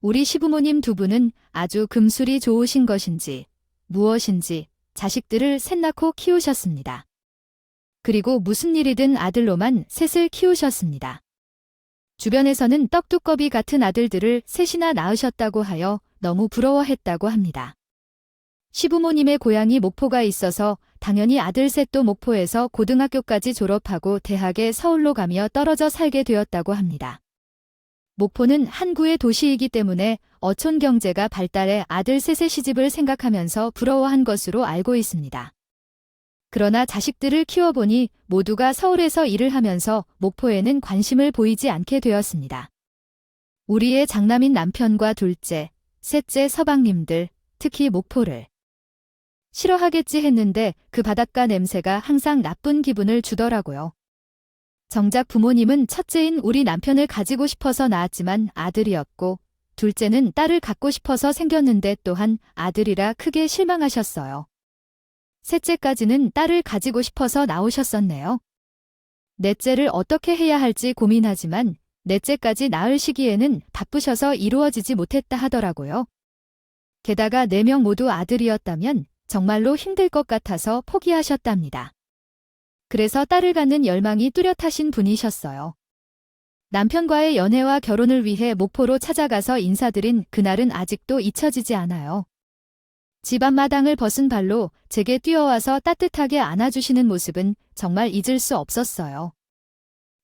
우리 시부모님 두 분은 아주 금술이 좋으신 것인지 무엇인지 자식들을 셋 낳고 키우셨습니다. 그리고 무슨 일이든 아들로만 셋을 키우셨습니다. 주변에서는 떡두꺼비 같은 아들들을 셋이나 낳으셨다고 하여 너무 부러워했다고 합니다. 시부모님의 고향이 목포가 있어서 당연히 아들 셋도 목포에서 고등학교까지 졸업하고 대학에 서울로 가며 떨어져 살게 되었다고 합니다. 목포는 항구의 도시이기 때문에 어촌 경제가 발달해 아들 셋의 시집을 생각하면서 부러워한 것으로 알고 있습니다. 그러나 자식들을 키워보니 모두가 서울에서 일을 하면서 목포에는 관심을 보이지 않게 되었습니다. 우리의 장남인 남편과 둘째, 셋째 서방님들, 특히 목포를 싫어하겠지 했는데 그 바닷가 냄새가 항상 나쁜 기분을 주더라고요. 정작 부모님은 첫째인 우리 남편을 가지고 싶어서 낳았지만 아들이었고 둘째는 딸을 갖고 싶어서 생겼는데 또한 아들이라 크게 실망하셨어요. 셋째까지는 딸을 가지고 싶어서 낳으셨었네요. 넷째를 어떻게 해야 할지 고민하지만 넷째까지 낳을 시기에는 바쁘셔서 이루어지지 못했다 하더라고요. 게다가 4명 모두 아들이었다면 정말로 힘들 것 같아서 포기하셨답니다. 그래서 딸을 갖는 열망이 뚜렷하신 분이셨어요. 남편과의 연애와 결혼을 위해 목포로 찾아가서 인사드린 그날은 아직도 잊혀지지 않아요. 집 앞마당을 벗은 발로 제게 뛰어와서 따뜻하게 안아주시는 모습은 정말 잊을 수 없었어요.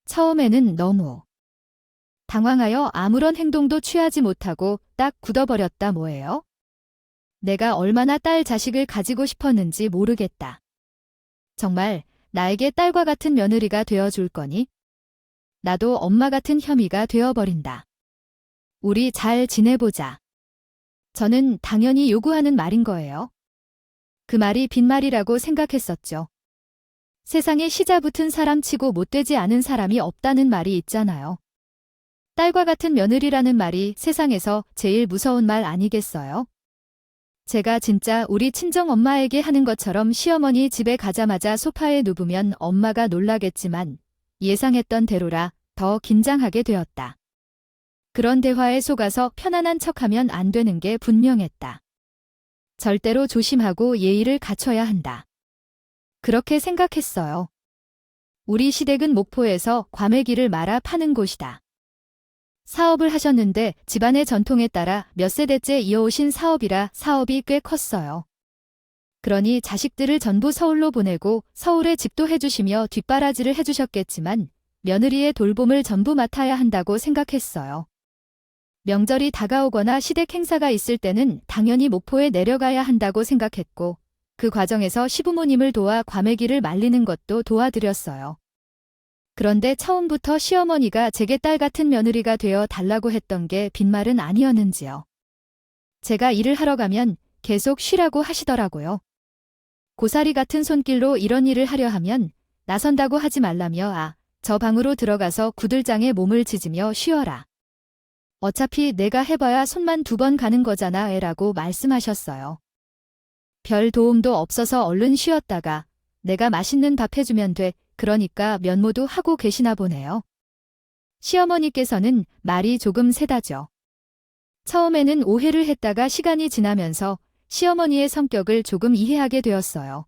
처음에는 너무 당황하여 아무런 행동도 취하지 못하고 딱 굳어버렸다 뭐예요? 내가 얼마나 딸 자식을 가지고 싶었는지 모르겠다. 정말 나에게 딸과 같은 며느리가 되어줄 거니? 나도 엄마 같은 혐의가 되어버린다. 우리 잘 지내보자. 저는 당연히 요구하는 말인 거예요. 그 말이 빈말이라고 생각했었죠. 세상에 시자 붙은 사람치고 못되지 않은 사람이 없다는 말이 있잖아요. 딸과 같은 며느리라는 말이 세상에서 제일 무서운 말 아니겠어요? 제가 진짜 우리 친정엄마에게 하는 것처럼 시어머니 집에 가자마자 소파에 누우면 엄마가 놀라겠지만 예상했던 대로라 더 긴장하게 되었다. 그런 대화에 속아서 편안한 척하면 안 되는 게 분명했다. 절대로 조심하고 예의를 갖춰야 한다. 그렇게 생각했어요. 우리 시댁은 목포에서 과메기를 말아 파는 곳이다. 사업을 하셨는데 집안의 전통에 따라 몇 세대째 이어오신 사업이라 사업이 꽤 컸어요. 그러니 자식들을 전부 서울로 보내고 서울에 집도 해주시며 뒷바라지를 해주셨겠지만 며느리의 돌봄을 전부 맡아야 한다고 생각했어요. 명절이 다가오거나 시댁 행사가 있을 때는 당연히 목포에 내려가야 한다고 생각했고 그 과정에서 시부모님을 도와 과메기를 말리는 것도 도와드렸어요. 그런데 처음부터 시어머니가 제게 딸 같은 며느리가 되어 달라고 했던 게 빈말은 아니었는지요. 제가 일을 하러 가면 계속 쉬라고 하시더라고요. 고사리 같은 손길로 이런 일을 하려 하면 나선다고 하지 말라며 저 방으로 들어가서 구들장에 몸을 지지며 쉬어라. 어차피 내가 해봐야 손만 2번 가는 거잖아 애라고 말씀하셨어요. 별 도움도 없어서 얼른 쉬었다가 내가 맛있는 밥 해주면 돼. 그러니까 면모도 하고 계시나 보네요. 시어머니께서는 말이 조금 세다죠. 처음에는 오해를 했다가 시간이 지나면서 시어머니의 성격을 조금 이해하게 되었어요.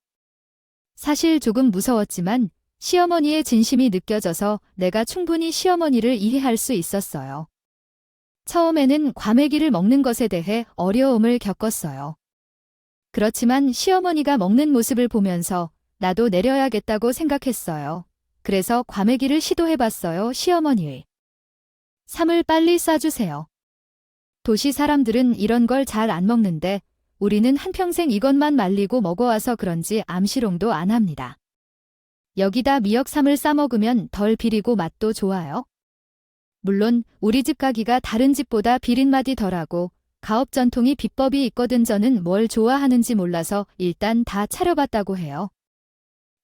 사실 조금 무서웠지만 시어머니의 진심이 느껴져서 내가 충분히 시어머니를 이해할 수 있었어요. 처음에는 과메기를 먹는 것에 대해 어려움을 겪었어요. 그렇지만 시어머니가 먹는 모습을 보면서 나도 내려야겠다고 생각했어요. 그래서 과메기를 시도해봤어요. 시어머니의 삶을 빨리 싸주세요. 도시 사람들은 이런 걸 잘 안 먹는데 우리는 한평생 이것만 말리고 먹어와서 그런지 암시롱도 안 합니다. 여기다 미역삼을 싸먹으면 덜 비리고 맛도 좋아요. 물론 우리 집 가기가 다른 집보다 비린맛이 덜하고 가업 전통이 비법이 있거든. 저는 뭘 좋아하는지 몰라서 일단 다 차려봤다고 해요.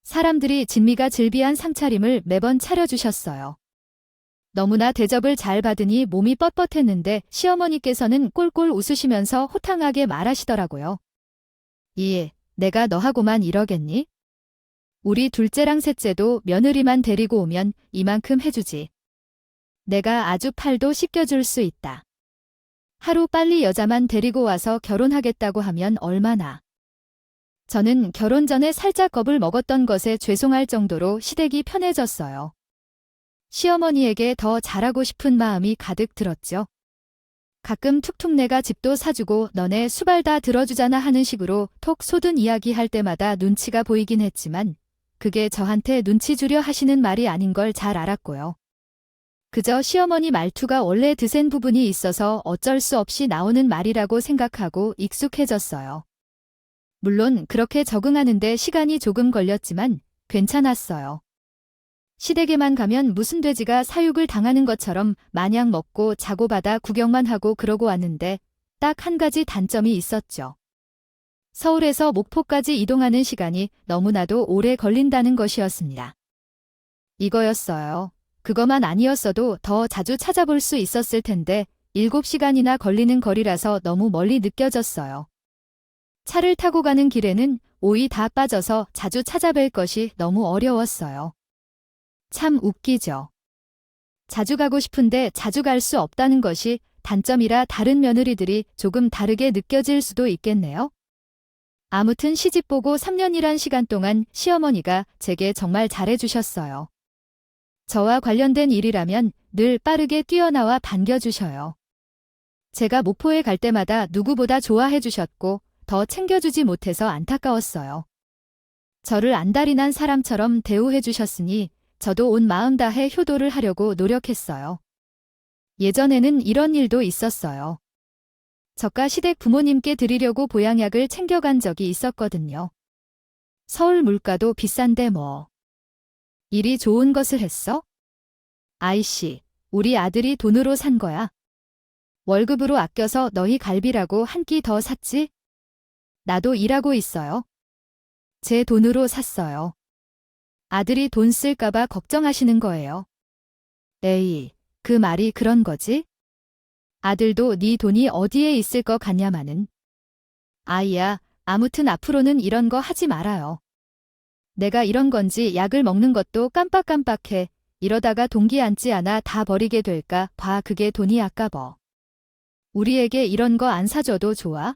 사람들이 진미가 즐비한 상차림을 매번 차려주셨어요. 너무나 대접을 잘 받으니 몸이 뻣뻣했는데 시어머니께서는 꼴꼴 웃으시면서 호탕하게 말하시더라고요. 내가 너하고만 이러겠니? 우리 둘째랑 셋째도 며느리만 데리고 오면 이만큼 해주지. 내가 아주 팔도 씻겨줄 수 있다. 하루 빨리 여자만 데리고 와서 결혼하겠다고 하면 얼마나. 저는 결혼 전에 살짝 겁을 먹었던 것에 죄송할 정도로 시댁이 편해졌어요. 시어머니에게 더 잘하고 싶은 마음이 가득 들었죠. 가끔 툭툭 내가 집도 사주고 너네 수발 다 들어주잖아 하는 식으로 톡 쏟은 이야기 할 때마다 눈치가 보이긴 했지만 그게 저한테 눈치 주려 하시는 말이 아닌 걸 잘 알았고요. 그저 시어머니 말투가 원래 드센 부분이 있어서 어쩔 수 없이 나오는 말이라고 생각하고 익숙해졌어요. 물론 그렇게 적응하는데 시간이 조금 걸렸지만 괜찮았어요. 시댁에만 가면 무슨 돼지가 사육을 당하는 것처럼 마냥 먹고 자고 바다 구경만 하고 그러고 왔는데 딱 한 가지 단점이 있었죠. 서울에서 목포까지 이동하는 시간이 너무나도 오래 걸린다는 것이었습니다. 이거였어요. 그거만 아니었어도 더 자주 찾아볼 수 있었을 텐데 7시간이나 걸리는 거리라서 너무 멀리 느껴졌어요. 차를 타고 가는 길에는 오이 다 빠져서 자주 찾아뵐 것이 너무 어려웠어요. 참 웃기죠. 자주 가고 싶은데 자주 갈 수 없다는 것이 단점이라 다른 며느리들이 조금 다르게 느껴질 수도 있겠네요. 아무튼 시집보고 3년이란 시간 동안 시어머니가 제게 정말 잘해주셨어요. 저와 관련된 일이라면 늘 빠르게 뛰어나와 반겨주셔요. 제가 목포에 갈 때마다 누구보다 좋아해주셨고 더 챙겨주지 못해서 안타까웠어요. 저를 안달이 난 사람처럼 대우해주셨으니 저도 온 마음 다해 효도를 하려고 노력했어요. 예전에는 이런 일도 있었어요. 저가 시댁 부모님께 드리려고 보양약을 챙겨간 적이 있었거든요. 서울 물가도 비싼데 뭐. 일이 좋은 것을 했어? 아이씨, 우리 아들이 돈으로 산 거야. 월급으로 아껴서 너희 갈비라고 한 끼 더 샀지? 나도 일하고 있어요. 제 돈으로 샀어요. 아들이 돈 쓸까봐 걱정하시는 거예요. 에이, 그 말이 그런 거지? 아들도 네 돈이 어디에 있을 것 같냐마는. 아이야, 아무튼 앞으로는 이런 거 하지 말아요. 내가 이런 건지 약을 먹는 것도 깜빡깜빡해. 이러다가 동기 앉지 않아 다 버리게 될까 봐. 그게 돈이 아까워. 우리에게 이런 거 안 사줘도 좋아?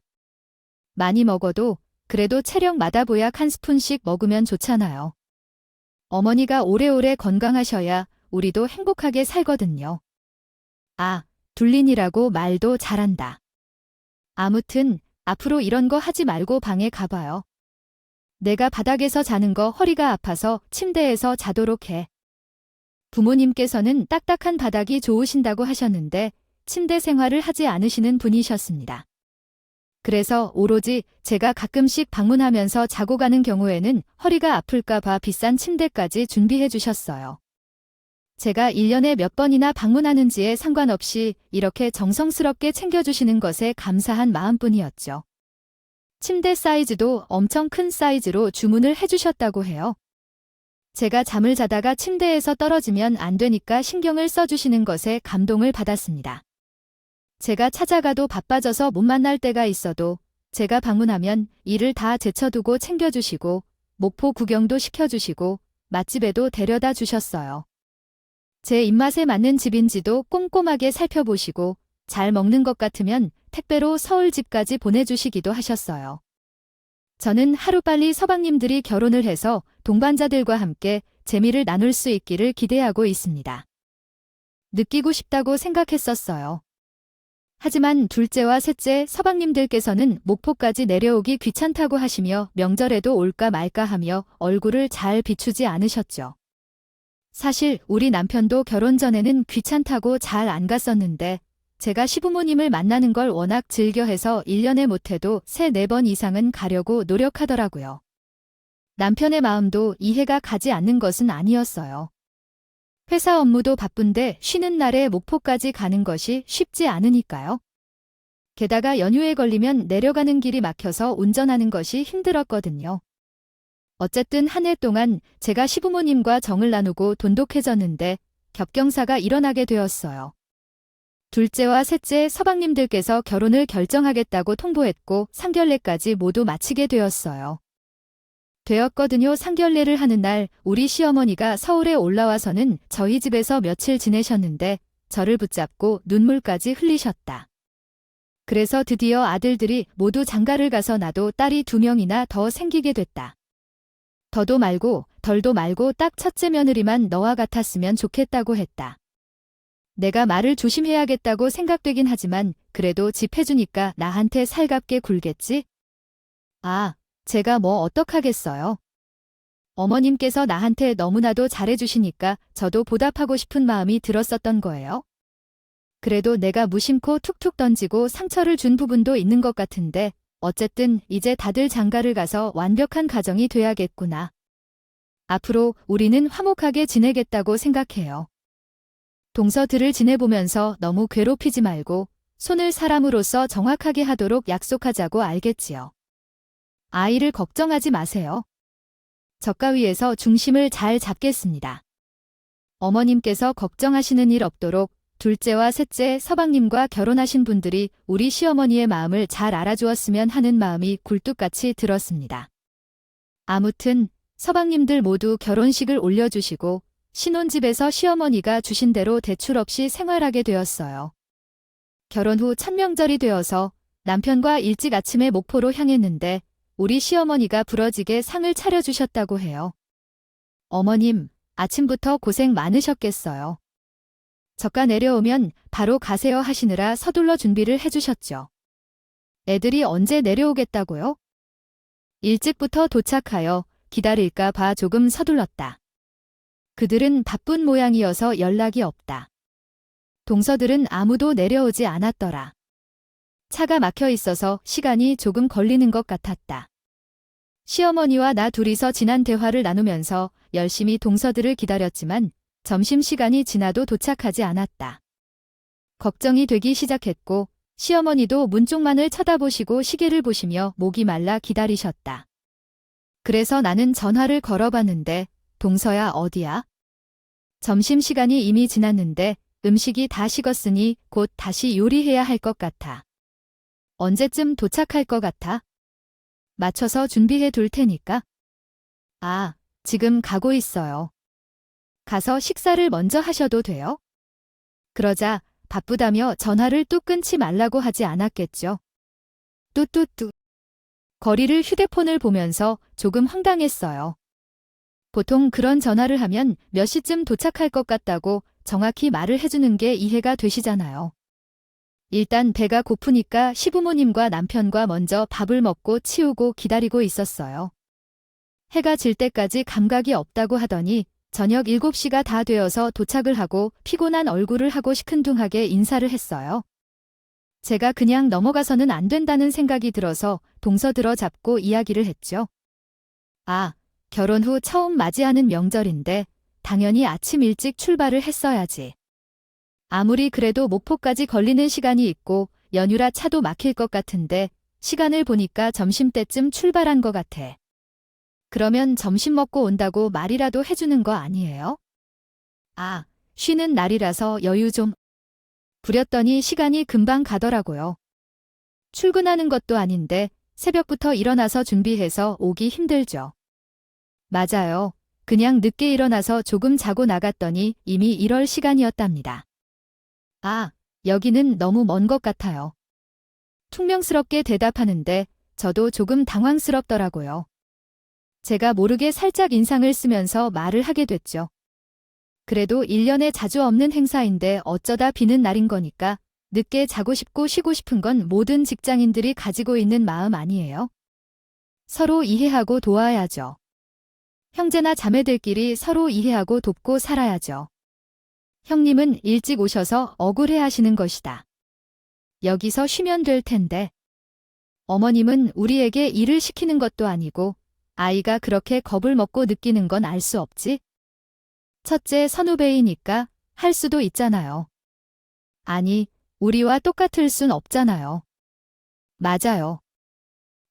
많이 먹어도 그래도 체력 마다보약 한 스푼씩 먹으면 좋잖아요. 어머니가 오래오래 건강하셔야 우리도 행복하게 살거든요. 아, 둘린이라고 말도 잘한다. 아무튼 앞으로 이런 거 하지 말고 방에 가봐요. 내가 바닥에서 자는 거 허리가 아파서 침대에서 자도록 해. 부모님께서는 딱딱한 바닥이 좋으신다고 하셨는데 침대 생활을 하지 않으시는 분이셨습니다. 그래서 오로지 제가 가끔씩 방문하면서 자고 가는 경우에는 허리가 아플까 봐 비싼 침대까지 준비해 주셨어요. 제가 1년에 몇 번이나 방문하는지에 상관없이 이렇게 정성스럽게 챙겨주시는 것에 감사한 마음뿐이었죠. 침대 사이즈도 엄청 큰 사이즈로 주문을 해주셨다고 해요. 제가 잠을 자다가 침대에서 떨어지면 안 되니까 신경을 써주시는 것에 감동을 받았습니다. 제가 찾아가도 바빠져서 못 만날 때가 있어도 제가 방문하면 일을 다 제쳐두고 챙겨주시고 목포 구경도 시켜주시고 맛집에도 데려다 주셨어요. 제 입맛에 맞는 집인지도 꼼꼼하게 살펴보시고 잘 먹는 것 같으면 택배로 서울 집까지 보내주시기도 하셨어요. 저는 하루빨리 서방님들이 결혼을 해서 동반자들과 함께 재미를 나눌 수 있기를 기대하고 있습니다. 느끼고 싶다고 생각했었어요. 하지만 둘째와 셋째 서방님들께서는 목포까지 내려오기 귀찮다고 하시며 명절에도 올까 말까 하며 얼굴을 잘 비추지 않으셨죠. 사실 우리 남편도 결혼 전에는 귀찮다고 잘 안 갔었는데 제가 시부모님을 만나는 걸 워낙 즐겨해서 1년에 못해도 3, 4번 이상은 가려고 노력하더라고요. 남편의 마음도 이해가 가지 않는 것은 아니었어요. 회사 업무도 바쁜데 쉬는 날에 목포까지 가는 것이 쉽지 않으니까요. 게다가 연휴에 걸리면 내려가는 길이 막혀서 운전하는 것이 힘들었거든요. 어쨌든 한 해 동안 제가 시부모님과 정을 나누고 돈독해졌는데 겹경사가 일어나게 되었어요. 둘째와 셋째 서방님들께서 결혼을 결정하겠다고 통보했고 상견례까지 모두 마치게 되었어요. 되었거든요. 상견례를 하는 날 우리 시어머니가 서울에 올라와서는 저희 집에서 며칠 지내셨는데 저를 붙잡고 눈물까지 흘리셨다. 그래서 드디어 아들들이 모두 장가를 가서 나도 딸이 2명이나 더 생기게 됐다. 더도 말고 덜도 말고 딱 첫째 며느리만 너와 같았으면 좋겠다고 했다. 내가 말을 조심해야겠다고 생각되긴 하지만 그래도 집 해주니까 나한테 살갑게 굴겠지? 아, 제가 뭐 어떡하겠어요. 어머님께서 나한테 너무나도 잘해주시니까 저도 보답하고 싶은 마음이 들었었던 거예요. 그래도 내가 무심코 툭툭 던지고 상처를 준 부분도 있는 것 같은데 어쨌든 이제 다들 장가를 가서 완벽한 가정이 돼야겠구나. 앞으로 우리는 화목하게 지내겠다고 생각해요. 동서들을 지내보면서 너무 괴롭히지 말고 손을 사람으로서 정확하게 하도록 약속하자고 알겠지요. 아이를 걱정하지 마세요. 젓가위에서 중심을 잘 잡겠습니다. 어머님께서 걱정하시는 일 없도록 둘째와 셋째 서방님과 결혼하신 분들이 우리 시어머니의 마음을 잘 알아주었으면 하는 마음이 굴뚝같이 들었습니다. 아무튼 서방님들 모두 결혼식을 올려주시고 신혼집에서 시어머니가 주신 대로 대출 없이 생활하게 되었어요. 결혼 후 첫 명절이 되어서 남편과 일찍 아침에 목포로 향했는데 우리 시어머니가 부러지게 상을 차려주셨다고 해요. 어머님, 아침부터 고생 많으셨겠어요. 저가 내려오면 바로 가세요 하시느라 서둘러 준비를 해주셨죠. 애들이 언제 내려오겠다고요? 일찍부터 도착하여 기다릴까 봐 조금 서둘렀다. 그들은 바쁜 모양이어서 연락이 없다. 동서들은 아무도 내려오지 않았더라. 차가 막혀 있어서 시간이 조금 걸리는 것 같았다. 시어머니와 나 둘이서 지난 대화를 나누면서 열심히 동서들을 기다렸지만 점심시간이 지나도 도착하지 않았다. 걱정이 되기 시작했고 시어머니도 문 쪽만을 쳐다보시고 시계를 보시며 목이 말라 기다리셨다. 그래서 나는 전화를 걸어봤는데 동서야 어디야? 점심시간이 이미 지났는데 음식이 다 식었으니 곧 다시 요리해야 할 것 같아. 언제쯤 도착할 것 같아? 맞춰서 준비해 둘 테니까. 아, 지금 가고 있어요. 가서 식사를 먼저 하셔도 돼요? 그러자 바쁘다며 전화를 뚝 끊지 말라고 하지 않았겠죠. 뚜뚜뚜. 거리를 휴대폰을 보면서 조금 황당했어요. 보통 그런 전화를 하면 몇 시쯤 도착할 것 같다고 정확히 말을 해주는 게 이해가 되시잖아요. 일단 배가 고프니까 시부모님과 남편과 먼저 밥을 먹고 치우고 기다리고 있었어요. 해가 질 때까지 감각이 없다고 하더니 저녁 7시가 다 되어서 도착을 하고 피곤한 얼굴을 하고 시큰둥하게 인사를 했어요. 제가 그냥 넘어가서는 안 된다는 생각이 들어서 동서들어 잡고 이야기를 했죠. 아, 결혼 후 처음 맞이하는 명절인데 당연히 아침 일찍 출발을 했어야지. 아무리 그래도 목포까지 걸리는 시간이 있고 연휴라 차도 막힐 것 같은데 시간을 보니까 점심때쯤 출발한 것 같아. 그러면 점심 먹고 온다고 말이라도 해주는 거 아니에요? 아, 쉬는 날이라서 여유 좀 부렸더니 시간이 금방 가더라고요. 출근하는 것도 아닌데 새벽부터 일어나서 준비해서 오기 힘들죠. 맞아요. 그냥 늦게 일어나서 조금 자고 나갔더니 이미 이럴 시간이었답니다. 아, 여기는 너무 먼 것 같아요. 퉁명스럽게 대답하는데 저도 조금 당황스럽더라고요. 제가 모르게 살짝 인상을 쓰면서 말을 하게 됐죠. 그래도 1년에 자주 없는 행사인데 어쩌다 비는 날인 거니까 늦게 자고 싶고 쉬고 싶은 건 모든 직장인들이 가지고 있는 마음 아니에요? 서로 이해하고 도와야죠. 형제나 자매들끼리 서로 이해하고 돕고 살아야죠. 형님은 일찍 오셔서 억울해하시는 것이다. 여기서 쉬면 될 텐데. 어머님은 우리에게 일을 시키는 것도 아니고 아이가 그렇게 겁을 먹고 느끼는 건 알 수 없지? 첫째 선후배이니까 할 수도 있잖아요. 아니, 우리와 똑같을 순 없잖아요. 맞아요.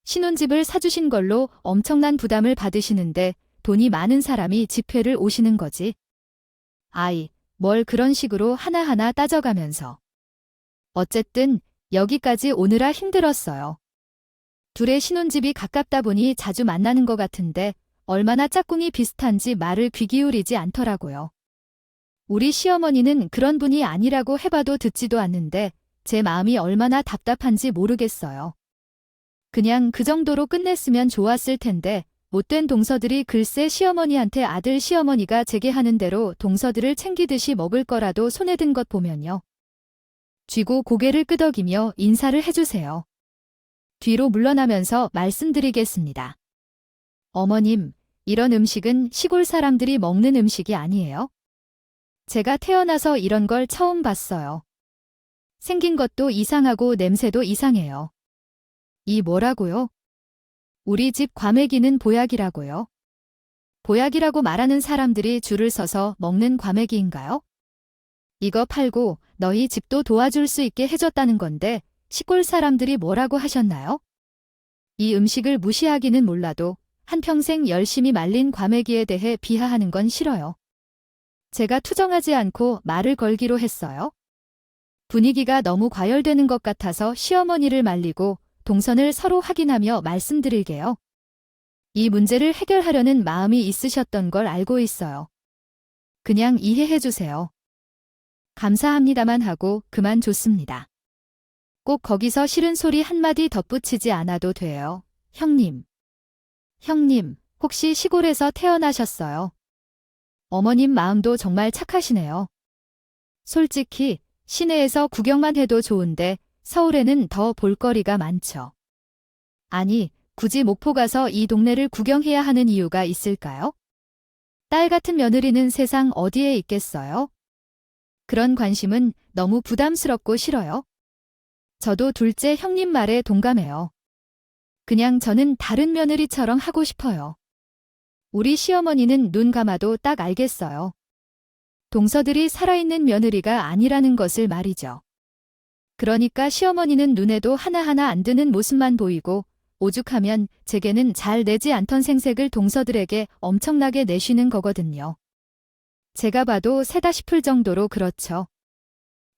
신혼집을 사주신 걸로 엄청난 부담을 받으시는데 돈이 많은 사람이 집회를 오시는 거지. 아이, 뭘 그런 식으로 하나하나 따져가면서. 어쨌든 여기까지 오느라 힘들었어요. 둘의 신혼집이 가깝다 보니 자주 만나는 것 같은데 얼마나 짝꿍이 비슷한지 말을 귀 기울이지 않더라고요. 우리 시어머니는 그런 분이 아니라고 해봐도 듣지도 않는데 제 마음이 얼마나 답답한지 모르겠어요. 그냥 그 정도로 끝냈으면 좋았을 텐데 못된 동서들이 글쎄 시어머니한테 아들 시어머니가 제게 하는 대로 동서들을 챙기듯이 먹을 거라도 손에 든 것 보면요. 쥐고 고개를 끄덕이며 인사를 해주세요. 뒤로 물러나면서 말씀드리겠습니다. 어머님, 이런 음식은 시골 사람들이 먹는 음식이 아니에요. 제가 태어나서 이런 걸 처음 봤어요. 생긴 것도 이상하고 냄새도 이상해요. 이 뭐라고요? 우리 집 과메기는 보약이라고요. 보약이라고 말하는 사람들이 줄을 서서 먹는 과메기인가요? 이거 팔고 너희 집도 도와줄 수 있게 해줬다는 건데 시골 사람들이 뭐라고 하셨나요? 이 음식을 무시하기는 몰라도 한평생 열심히 말린 과메기에 대해 비하하는 건 싫어요. 제가 투정하지 않고 말을 걸기로 했어요. 분위기가 너무 과열되는 것 같아서 시어머니를 말리고 동선을 서로 확인하며 말씀드릴게요. 이 문제를 해결하려는 마음이 있으셨던 걸 알고 있어요. 그냥 이해해 주세요. 감사합니다만 하고 그만뒀습니다. 꼭 거기서 싫은 소리 한마디 덧붙이지 않아도 돼요. 형님. 형님, 혹시 시골에서 태어나셨어요? 어머님 마음도 정말 착하시네요. 솔직히 시내에서 구경만 해도 좋은데 서울에는 더 볼거리가 많죠. 아니, 굳이 목포 가서 이 동네를 구경해야 하는 이유가 있을까요? 딸 같은 며느리는 세상 어디에 있겠어요? 그런 관심은 너무 부담스럽고 싫어요. 저도 둘째 형님 말에 동감해요. 그냥 저는 다른 며느리처럼 하고 싶어요. 우리 시어머니는 눈 감아도 딱 알겠어요. 동서들이 살아있는 며느리가 아니라는 것을 말이죠. 그러니까 시어머니는 눈에도 하나하나 안 드는 모습만 보이고 오죽하면 제게는 잘 내지 않던 생색을 동서들에게 엄청나게 내쉬는 거거든요. 제가 봐도 새다 싶을 정도로 그렇죠.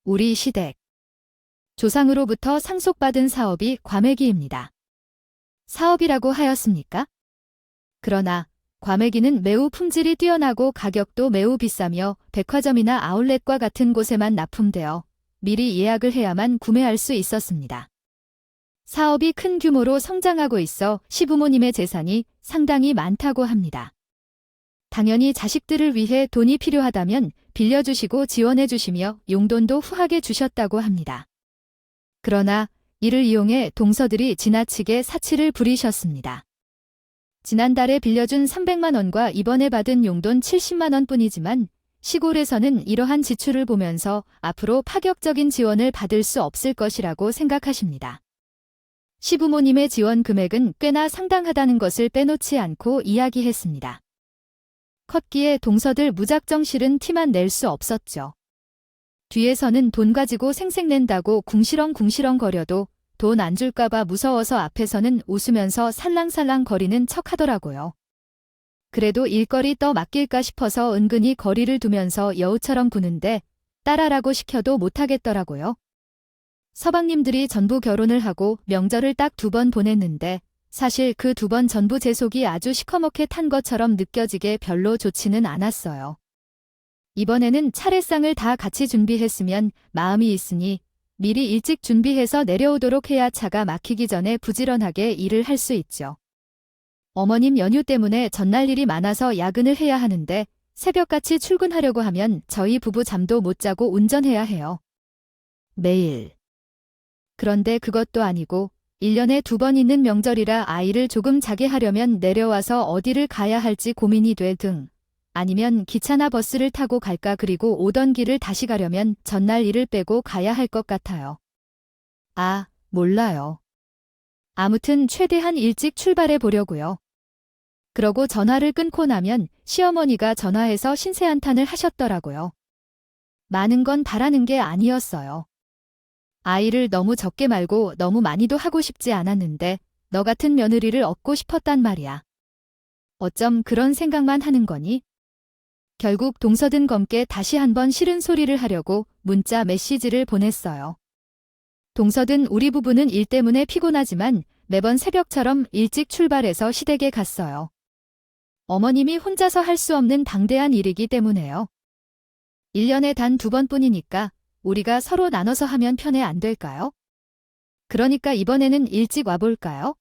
우리 시댁. 조상으로부터 상속받은 사업이 과메기입니다. 사업이라고 하였습니까? 그러나 과메기는 매우 품질이 뛰어나고 가격도 매우 비싸며 백화점이나 아울렛과 같은 곳에만 납품되어 미리 예약을 해야만 구매할 수 있었습니다. 사업이 큰 규모로 성장하고 있어 시부모님의 재산이 상당히 많다고 합니다. 당연히 자식들을 위해 돈이 필요하다면 빌려주시고 지원해주시며 용돈도 후하게 주셨다고 합니다. 그러나 이를 이용해 동서들이 지나치게 사치를 부리셨습니다. 지난달에 빌려준 300만 원과 이번에 받은 용돈 70만 원뿐이지만 시골에서는 이러한 지출을 보면서 앞으로 파격적인 지원을 받을 수 없을 것이라고 생각하십니다. 시부모님의 지원 금액은 꽤나 상당하다는 것을 빼놓지 않고 이야기했습니다. 컸기에 동서들 무작정 싫은 티만 낼 수 없었죠. 뒤에서는 돈 가지고 생색낸다고 궁시렁궁시렁 거려도 돈 안 줄까봐 무서워서 앞에서는 웃으면서 살랑살랑 거리는 척 하더라고요. 그래도 일거리 떠 맡길까 싶어서 은근히 거리를 두면서 여우처럼 구는데 따라라고 시켜도 못하겠더라고요. 서방님들이 전부 결혼을 하고 명절을 딱 2번 보냈는데 사실 그 2번 전부 제 속이 아주 시커멓게 탄 것처럼 느껴지게 별로 좋지는 않았어요. 이번에는 차례상을 다 같이 준비했으면 마음이 있으니 미리 일찍 준비해서 내려오도록 해야 차가 막히기 전에 부지런하게 일을 할 수 있죠. 어머님 연휴 때문에 전날 일이 많아서 야근을 해야 하는데 새벽같이 출근하려고 하면 저희 부부 잠도 못 자고 운전해야 해요. 매일. 그런데 그것도 아니고 1년에 2번 있는 명절이라 아이를 조금 자게 하려면 내려와서 어디를 가야 할지 고민이 돼 등. 아니면 기차나 버스를 타고 갈까 그리고 오던 길을 다시 가려면 전날 일을 빼고 가야 할 것 같아요. 아, 몰라요. 아무튼 최대한 일찍 출발해 보려고요. 그러고 전화를 끊고 나면 시어머니가 전화해서 신세한탄을 하셨더라고요. 많은 건 바라는 게 아니었어요. 아이를 너무 적게 말고 너무 많이도 하고 싶지 않았는데 너 같은 며느리를 얻고 싶었단 말이야. 어쩜 그런 생각만 하는 거니? 결국 동서든 검게 다시 한번 싫은 소리를 하려고 문자 메시지를 보냈어요. 동서든 우리 부부는 일 때문에 피곤하지만 매번 새벽처럼 일찍 출발해서 시댁에 갔어요. 어머님이 혼자서 할 수 없는 방대한 일이기 때문에요. 1년에 단 2번뿐이니까 우리가 서로 나눠서 하면 편해 안 될까요? 그러니까 이번에는 일찍 와볼까요?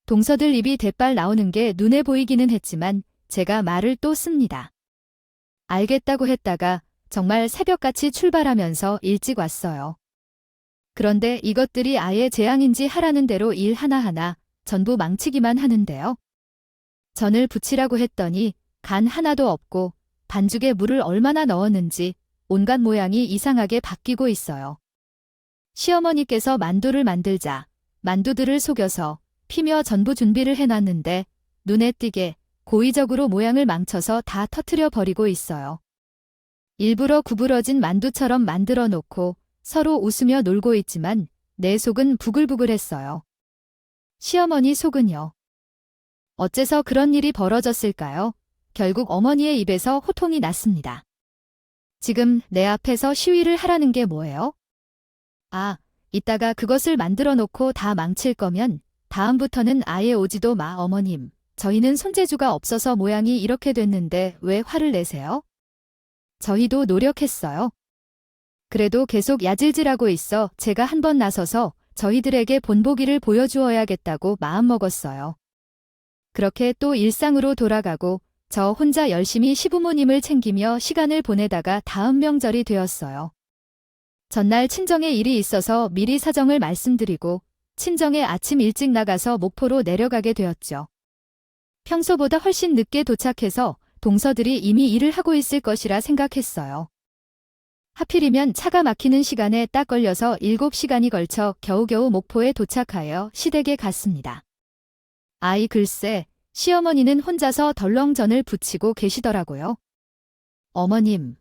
동서들 입이 대빨 나오는 게 눈에 보이기는 했지만 제가 말을 또 씁니다. 알겠다고 했다가 정말 새벽같이 출발하면서 일찍 왔어요. 그런데 이것들이 아예 재앙인지 하라는 대로 일 하나하나 전부 망치기만 하는데요. 전을 부치라고 했더니 간 하나도 없고 반죽에 물을 얼마나 넣었는지 온갖 모양이 이상하게 바뀌고 있어요. 시어머니께서 만두를 만들자 만두들을 속여서 피며 전부 준비를 해놨는데 눈에 띄게 고의적으로 모양을 망쳐서 다 터트려 버리고 있어요. 일부러 구부러진 만두처럼 만들어 놓고 서로 웃으며 놀고 있지만 내 속은 부글부글했어요. 시어머니 속은요. 어째서 그런 일이 벌어졌을까요? 결국 어머니의 입에서 호통이 났습니다. 지금 내 앞에서 시위를 하라는 게 뭐예요? 아, 이따가 그것을 만들어 놓고 다 망칠 거면 다음부터는 아예 오지도 마 어머님. 저희는 손재주가 없어서 모양이 이렇게 됐는데 왜 화를 내세요? 저희도 노력했어요. 그래도 계속 야질질하고 있어 제가 한번 나서서 저희들에게 본보기를 보여주어야겠다고 마음먹었어요. 그렇게 또 일상으로 돌아가고 저 혼자 열심히 시부모님을 챙기며 시간을 보내다가 다음 명절이 되었어요. 전날 친정에 일이 있어서 미리 사정을 말씀드리고 친정에 아침 일찍 나가서 목포로 내려가게 되었죠. 평소보다 훨씬 늦게 도착해서 동서들이 이미 일을 하고 있을 것이라 생각했어요. 하필이면 차가 막히는 시간에 딱 걸려서 7시간이 걸쳐 겨우겨우 목포에 도착하여 시댁에 갔습니다. 아이 글쎄, 시어머니는 혼자서 덜렁전을 부치고 계시더라고요. 어머님,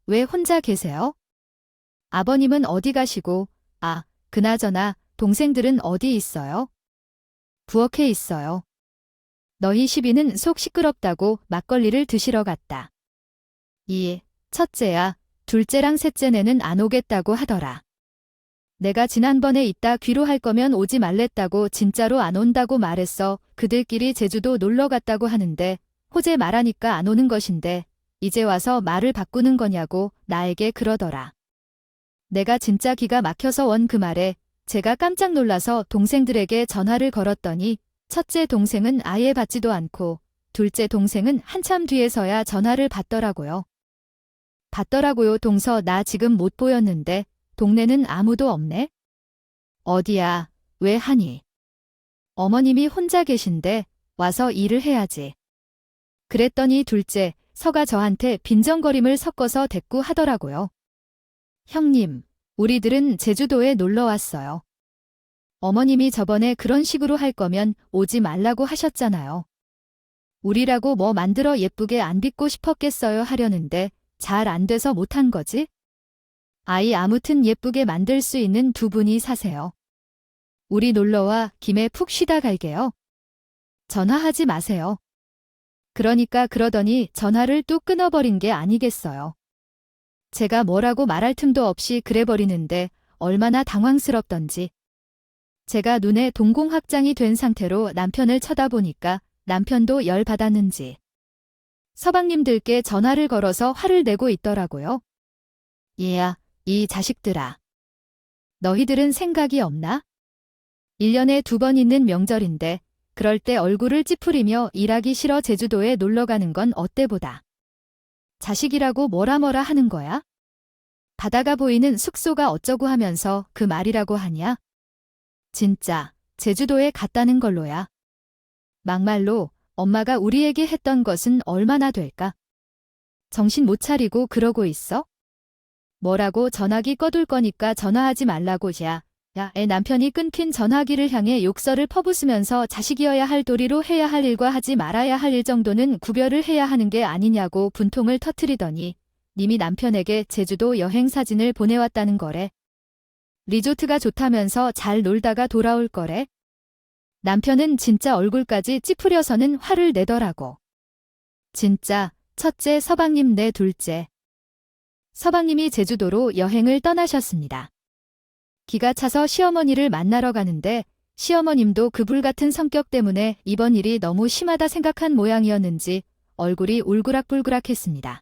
왜 혼자 계세요? 아버님은 어디 가시고, 그나저나 동생들은 어디 있어요? 부엌에 있어요. 너희 시비는 속 시끄럽다고 막걸리를 드시러 갔다. 첫째야, 둘째랑 셋째네는 안 오겠다고 하더라. 내가 지난번에 이따 귀로 할 거면 오지 말랬다고 진짜로 안 온다고 말했어. 그들끼리 제주도 놀러 갔다고 하는데 호재 말하니까 안 오는 것인데 이제 와서 말을 바꾸는 거냐고 나에게 그러더라. 내가 진짜 기가 막혀서 원 그 말에 제가 깜짝 놀라서 동생들에게 전화를 걸었더니 첫째 동생은 아예 받지도 않고 둘째 동생은 한참 뒤에서야 전화를 받더라고요. 동서 나 지금 못 보였는데 동네는 아무도 없네? 어디야, 왜 하니? 어머님이 혼자 계신데 와서 일을 해야지. 그랬더니 둘째, 서가 저한테 빈정거림을 섞어서 대꾸하더라고요. 형님, 우리들은 제주도에 놀러 왔어요. 어머님이 저번에 그런 식으로 할 거면 오지 말라고 하셨잖아요. 우리라고 뭐 만들어 예쁘게 안 빚고 싶었겠어요 하려는데 잘 안 돼서 못한 거지? 아이 아무튼 예쁘게 만들 수 있는 두 분이 사세요. 우리 놀러와 김에 푹 쉬다 갈게요. 전화하지 마세요. 그러니까 그러더니 전화를 뚝 끊어버린 게 아니겠어요. 제가 뭐라고 말할 틈도 없이 그래버리는데 얼마나 당황스럽던지. 제가 눈에 동공확장이 된 상태로 남편을 쳐다보니까 남편도 열받았는지 서방님들께 전화를 걸어서 화를 내고 있더라고요. 얘야, 이 자식들아. 너희들은 생각이 없나? 1년에 2번 있는 명절인데 그럴 때 얼굴을 찌푸리며 일하기 싫어 제주도에 놀러가는 건 어때 보다. 자식이라고 뭐라 하는 거야? 바다가 보이는 숙소가 어쩌고 하면서 그 말이라고 하냐? 진짜 제주도에 갔다는 걸로야. 막말로 엄마가 우리에게 했던 것은 얼마나 될까? 정신 못 차리고 그러고 있어? 뭐라고 전화기 꺼둘 거니까 전화하지 말라고 야, 애 남편이 끊긴 전화기를 향해 욕설을 퍼부으면서 자식이어야 할 도리로 해야 할 일과 하지 말아야 할 일 정도는 구별을 해야 하는 게 아니냐고 분통을 터뜨리더니 님이 남편에게 제주도 여행 사진을 보내왔다는 거래. 리조트가 좋다면서 잘 놀다가 돌아올 거래. 남편은 진짜 얼굴까지 찌푸려서는 화를 내더라고. 진짜 첫째 서방님 내 둘째. 서방님이 제주도로 여행을 떠나셨습니다. 기가 차서 시어머니를 만나러 가는데 시어머님도 그 불같은 성격 때문에 이번 일이 너무 심하다 생각한 모양이었는지 얼굴이 울그락불그락했습니다.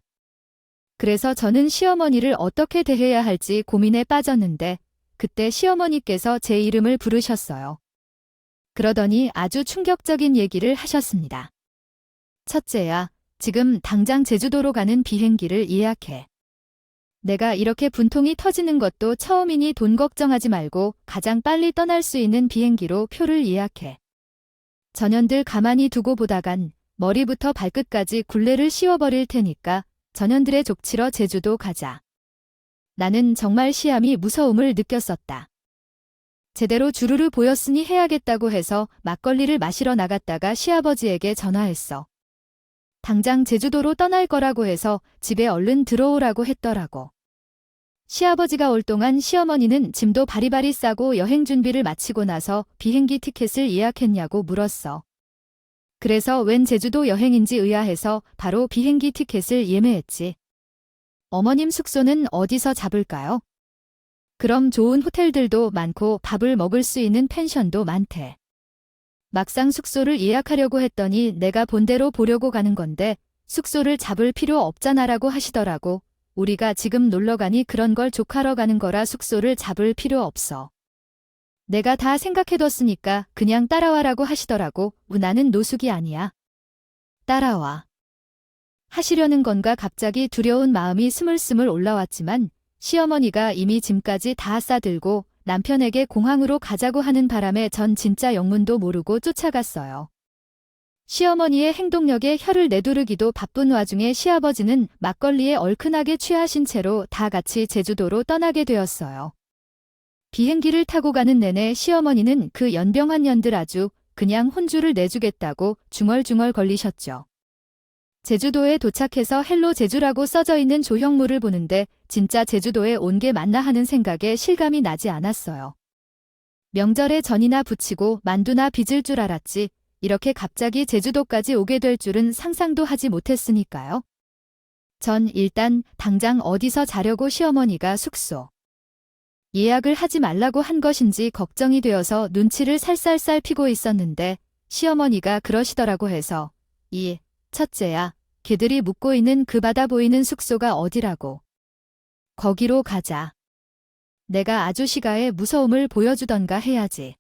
그래서 저는 시어머니를 어떻게 대해야 할지 고민에 빠졌는데 그때 시어머니께서 제 이름을 부르셨어요. 그러더니 아주 충격적인 얘기를 하셨습니다. 첫째야, 지금 당장 제주도로 가는 비행기를 예약해. 내가 이렇게 분통이 터지는 것도 처음이니 돈 걱정하지 말고 가장 빨리 떠날 수 있는 비행기로 표를 예약해. 전현들 가만히 두고 보다간 머리부터 발끝까지 굴레를 씌워버릴 테니까 전현들의 족치러 제주도 가자. 나는 정말 시암이 무서움을 느꼈었다. 제대로 주르르 보였으니 해야겠다고 해서 막걸리를 마시러 나갔다가 시아버지에게 전화했어. 당장 제주도로 떠날 거라고 해서 집에 얼른 들어오라고 했더라고. 시아버지가 올 동안 시어머니는 짐도 바리바리 싸고 여행 준비를 마치고 나서 비행기 티켓을 예약했냐고 물었어. 그래서 웬 제주도 여행인지 의아해서 바로 비행기 티켓을 예매했지. 어머님 숙소는 어디서 잡을까요? 그럼 좋은 호텔들도 많고 밥을 먹을 수 있는 펜션도 많대. 막상 숙소를 예약하려고 했더니 내가 본대로 보려고 가는 건데 숙소를 잡을 필요 없잖아라고 하시더라고. 우리가 지금 놀러가니 그런 걸 족하러 가는 거라 숙소를 잡을 필요 없어. 내가 다 생각해뒀으니까 그냥 따라와라고 하시더라고. 나는 노숙이 아니야. 따라와. 하시려는 건가 갑자기 두려운 마음이 스물스물 올라왔지만 시어머니가 이미 짐까지 다 싸들고 남편에게 공항으로 가자고 하는 바람에 전 진짜 영문도 모르고 쫓아갔어요. 시어머니의 행동력에 혀를 내두르기도 바쁜 와중에 시아버지는 막걸리에 얼큰하게 취하신 채로 다 같이 제주도로 떠나게 되었어요. 비행기를 타고 가는 내내 시어머니는 그 연병한 년들 아주 그냥 혼주를 내주겠다고 중얼중얼 걸리셨죠. 제주도에 도착해서 헬로 제주라고 써져 있는 조형물을 보는데 진짜 제주도에 온 게 맞나 하는 생각에 실감이 나지 않았어요. 명절에 전이나 부치고 만두나 빚을 줄 알았지 이렇게 갑자기 제주도까지 오게 될 줄은 상상도 하지 못했으니까요. 전 일단 당장 어디서 자려고 시어머니가 숙소 예약을 하지 말라고 한 것인지 걱정이 되어서 눈치를 살살 살피고 있었는데 시어머니가 그러시더라고 해서 첫째야, 걔들이 묵고 있는 그 바다 보이는 숙소가 어디라고. 거기로 가자. 내가 아주시가의 무서움을 보여주던가 해야지.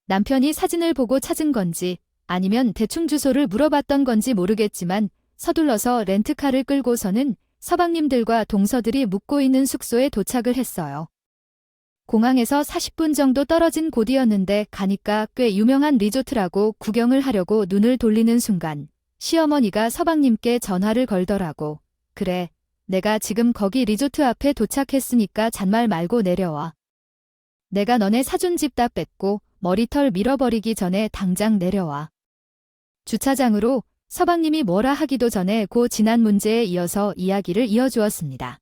남편이 사진을 보고 찾은 건지 아니면 대충 주소를 물어봤던 건지 모르겠지만 서둘러서 렌트카를 끌고서는 서방님들과 동서들이 묵고 있는 숙소에 도착을 했어요. 공항에서 40분 정도 떨어진 곳이었는데 가니까 꽤 유명한 리조트라고 구경을 하려고 눈을 돌리는 순간 시어머니가 서방님께 전화를 걸더라고. 그래, 내가 지금 거기 리조트 앞에 도착했으니까 잔말 말고 내려와. 내가 너네 사준 집 다 뺐고 머리털 밀어버리기 전에 당장 내려와. 주차장으로 서방님이 뭐라 하기도 전에 고 지난 문제에 이어서 이야기를 이어주었습니다.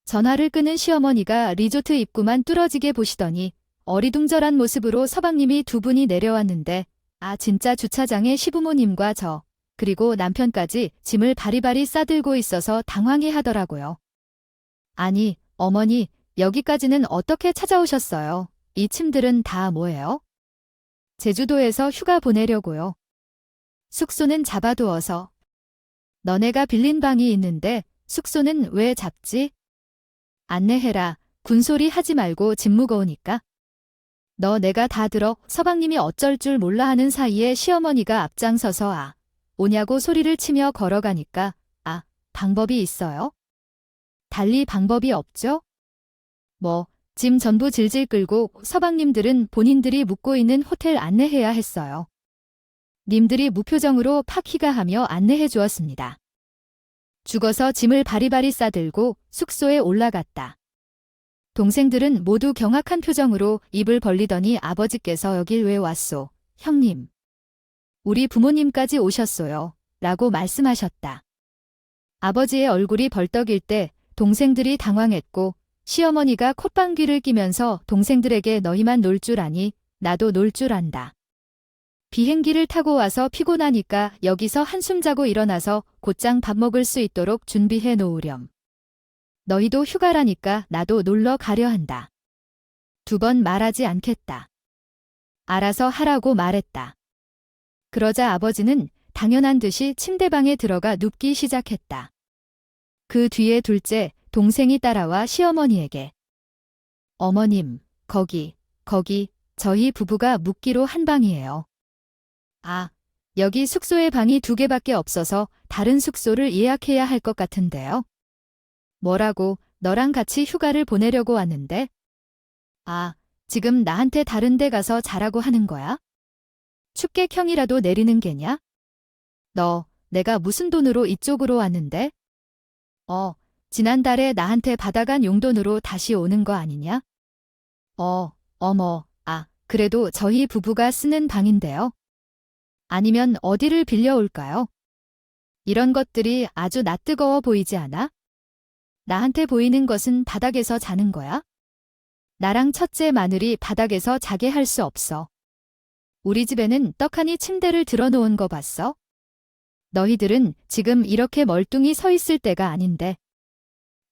전화를 끊은 시어머니가 리조트 입구만 뚫어지게 보시더니 어리둥절한 모습으로 서방님이 두 분이 내려왔는데 진짜 주차장에 시부모님과 저 그리고 남편까지 짐을 바리바리 싸들고 있어서 당황해 하더라고요. 아니, 어머니, 여기까지는 어떻게 찾아오셨어요? 이 침들은 다 뭐예요? 제주도에서 휴가 보내려고요. 숙소는 잡아두어서. 너네가 빌린 방이 있는데 숙소는 왜 잡지? 안내해라. 군소리 하지 말고 짐 무거우니까. 너 내가 다 들어. 서방님이 어쩔 줄 몰라 하는 사이에 시어머니가 앞장서서 오냐고 소리를 치며 걸어가니까 방법이 있어요? 달리 방법이 없죠? 짐 전부 질질 끌고 서방님들은 본인들이 묵고 있는 호텔 안내해야 했어요. 님들이 무표정으로 파키가하며 안내해 주었습니다. 죽어서 짐을 바리바리 싸들고 숙소에 올라갔다. 동생들은 모두 경악한 표정으로 입을 벌리더니 아버지께서 여길 왜 왔소? 형님. 우리 부모님까지 오셨어요. 라고 말씀하셨다. 아버지의 얼굴이 벌떡일 때 동생들이 당황했고 시어머니가 콧방귀를 뀌면서 동생들에게 너희만 놀 줄 아니 나도 놀 줄 안다. 비행기를 타고 와서 피곤하니까 여기서 한숨 자고 일어나서 곧장 밥 먹을 수 있도록 준비해 놓으렴. 너희도 휴가라니까 나도 놀러 가려 한다. 2번 말하지 않겠다. 알아서 하라고 말했다. 그러자 아버지는 당연한 듯이 침대방에 들어가 눕기 시작했다. 그 뒤에 둘째, 동생이 따라와 시어머니에게 어머님, 거기, 저희 부부가 묵기로 한 방이에요. 아, 여기 숙소에 방이 2개밖에 없어서 다른 숙소를 예약해야 할 것 같은데요. 뭐라고, 너랑 같이 휴가를 보내려고 왔는데? 아, 지금 나한테 다른 데 가서 자라고 하는 거야? 축객형이라도 내리는 게냐? 너, 내가 무슨 돈으로 이쪽으로 왔는데? 지난달에 나한테 받아간 용돈으로 다시 오는 거 아니냐? 어머, 그래도 저희 부부가 쓰는 방인데요. 아니면 어디를 빌려올까요? 이런 것들이 아주 낯뜨거워 보이지 않아? 나한테 보이는 것은 바닥에서 자는 거야? 나랑 첫째 마늘이 바닥에서 자게 할 수 없어. 우리 집에는 떡하니 침대를 들어놓은 거 봤어? 너희들은 지금 이렇게 멀뚱히 서 있을 때가 아닌데.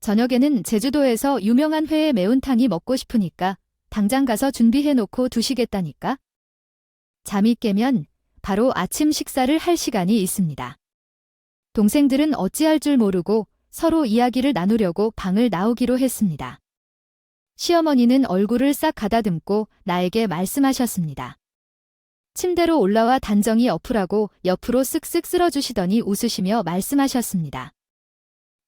저녁에는 제주도에서 유명한 회의 매운탕이 먹고 싶으니까 당장 가서 준비해놓고 두시겠다니까. 잠이 깨면 바로 아침 식사를 할 시간이 있습니다. 동생들은 어찌할 줄 모르고 서로 이야기를 나누려고 방을 나오기로 했습니다. 시어머니는 얼굴을 싹 가다듬고 나에게 말씀하셨습니다. 침대로 올라와 단정히 엎으라고 옆으로 쓱쓱 쓸어주시더니 웃으시며 말씀하셨습니다.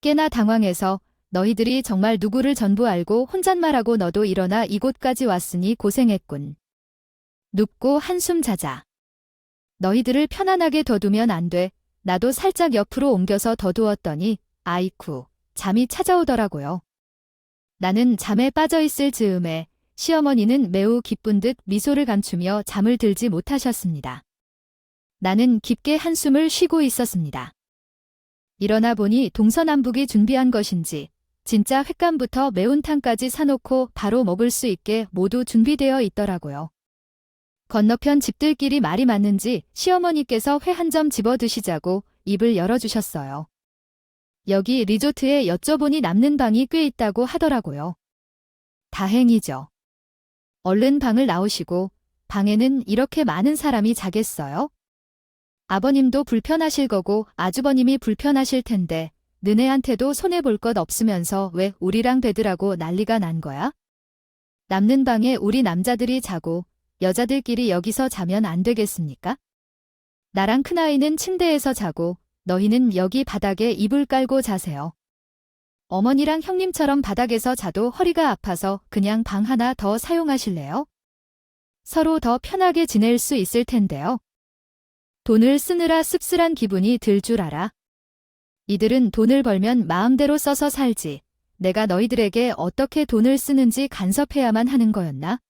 꽤나 당황해서 너희들이 정말 누구를 전부 알고 혼잣말하고 너도 일어나 이곳까지 왔으니 고생했군. 눕고 한숨 자자. 너희들을 편안하게 둬두면 안 돼. 나도 살짝 옆으로 옮겨서 더 두었더니 아이쿠, 잠이 찾아오더라고요. 나는 잠에 빠져있을 즈음에 시어머니는 매우 기쁜 듯 미소를 감추며 잠을 들지 못하셨습니다. 나는 깊게 한숨을 쉬고 있었습니다. 일어나 보니 동서남북이 준비한 것인지 진짜 횟감부터 매운탕까지 사놓고 바로 먹을 수 있게 모두 준비되어 있더라고요. 건너편 집들끼리 말이 맞는지 시어머니께서 회 한 점 집어 드시자고 입을 열어주셨어요. 여기 리조트에 여쭤보니 남는 방이 꽤 있다고 하더라고요. 다행이죠. 얼른 방을 나오시고 방에는 이렇게 많은 사람이 자겠어요? 아버님도 불편하실 거고 아주버님이 불편하실 텐데 너네한테도 손해볼 것 없으면서 왜 우리랑 베드라고 난리가 난 거야? 남는 방에 우리 남자들이 자고 여자들끼리 여기서 자면 안 되겠습니까? 나랑 큰아이는 침대에서 자고 너희는 여기 바닥에 이불 깔고 자세요. 어머니랑 형님처럼 바닥에서 자도 허리가 아파서 그냥 방 하나 더 사용하실래요? 서로 더 편하게 지낼 수 있을 텐데요. 돈을 쓰느라 씁쓸한 기분이 들 줄 알아. 이들은 돈을 벌면 마음대로 써서 살지. 내가 너희들에게 어떻게 돈을 쓰는지 간섭해야만 하는 거였나?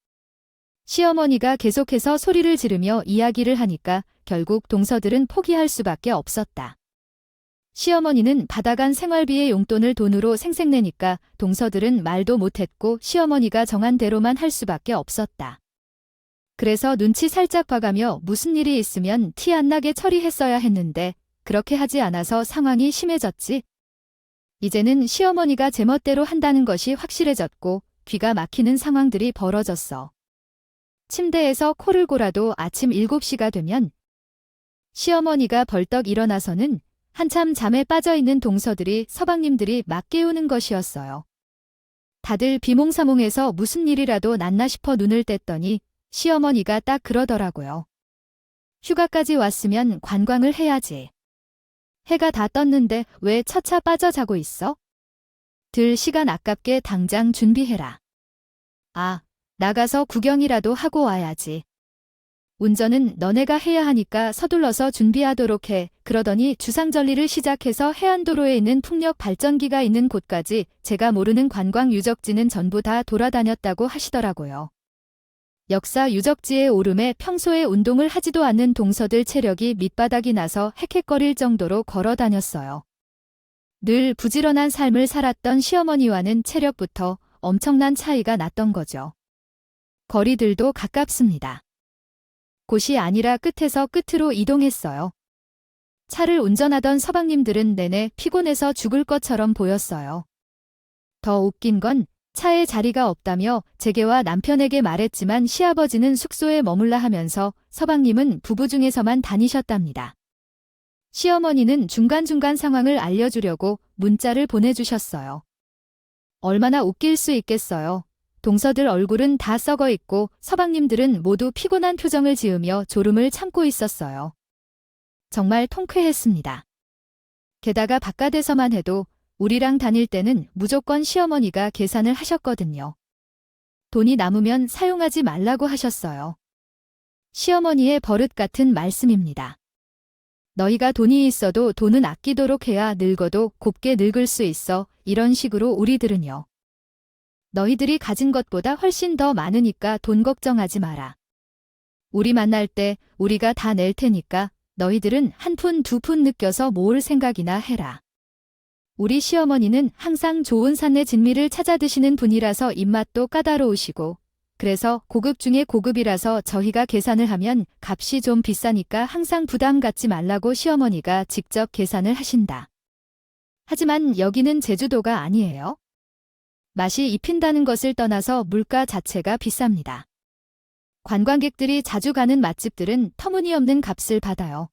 시어머니가 계속해서 소리를 지르며 이야기를 하니까 결국 동서들은 포기할 수밖에 없었다. 시어머니는 받아간 생활비의 용돈을 돈으로 생색내니까 동서들은 말도 못했고 시어머니가 정한 대로만 할 수밖에 없었다. 그래서 눈치 살짝 봐가며 무슨 일이 있으면 티 안 나게 처리했어야 했는데 그렇게 하지 않아서 상황이 심해졌지. 이제는 시어머니가 제멋대로 한다는 것이 확실해졌고 귀가 막히는 상황들이 벌어졌어. 침대에서 코를 골아도 아침 7시가 되면 시어머니가 벌떡 일어나서는 한참 잠에 빠져있는 동서들이 서방님들이 막 깨우는 것이었어요. 다들 비몽사몽해서 무슨 일이라도 났나 싶어 눈을 뗐더니 시어머니가 딱 그러더라고요. 휴가까지 왔으면 관광을 해야지. 해가 다 떴는데 왜 차차 빠져 자고 있어? 들 시간 아깝게 당장 준비해라. 나가서 구경이라도 하고 와야지. 운전은 너네가 해야 하니까 서둘러서 준비하도록 해. 그러더니 주상절리를 시작해서 해안도로에 있는 풍력 발전기가 있는 곳까지 제가 모르는 관광 유적지는 전부 다 돌아다녔다고 하시더라고요. 역사 유적지의 오름에 평소에 운동을 하지도 않는 동서들 체력이 밑바닥이 나서 헥헥거릴 정도로 걸어 다녔어요. 늘 부지런한 삶을 살았던 시어머니와는 체력부터 엄청난 차이가 났던 거죠. 거리들도 가깝습니다. 곳이 아니라 끝에서 끝으로 이동했어요. 차를 운전하던 서방님들은 내내 피곤해서 죽을 것처럼 보였어요. 더 웃긴 건 차에 자리가 없다며 제게와 남편에게 말했지만 시아버지는 숙소에 머물라 하면서 서방님은 부부 중에서만 다니셨답니다. 시어머니는 중간중간 상황을 알려주려고 문자를 보내주셨어요. 얼마나 웃길 수 있겠어요. 동서들 얼굴은 다 썩어 있고 서방님들은 모두 피곤한 표정을 지으며 졸음을 참고 있었어요. 정말 통쾌했습니다. 게다가 바깥에서만 해도 우리랑 다닐 때는 무조건 시어머니가 계산을 하셨거든요. 돈이 남으면 사용하지 말라고 하셨어요. 시어머니의 버릇 같은 말씀입니다. 너희가 돈이 있어도 돈은 아끼도록 해야 늙어도 곱게 늙을 수 있어. 이런 식으로 우리들은요. 너희들이 가진 것보다 훨씬 더 많으니까 돈 걱정하지 마라. 우리 만날 때 우리가 다 낼 테니까 너희들은 한 푼 두 푼 느껴서 모을 생각이나 해라. 우리 시어머니는 항상 좋은 산내 진미를 찾아 드시는 분이라서 입맛도 까다로우시고 그래서 고급 중에 고급이라서 저희가 계산을 하면 값이 좀 비싸니까 항상 부담 갖지 말라고 시어머니가 직접 계산을 하신다. 하지만 여기는 제주도가 아니에요. 맛이 입힌다는 것을 떠나서 물가 자체가 비쌉니다. 관광객들이 자주 가는 맛집들은 터무니없는 값을 받아요.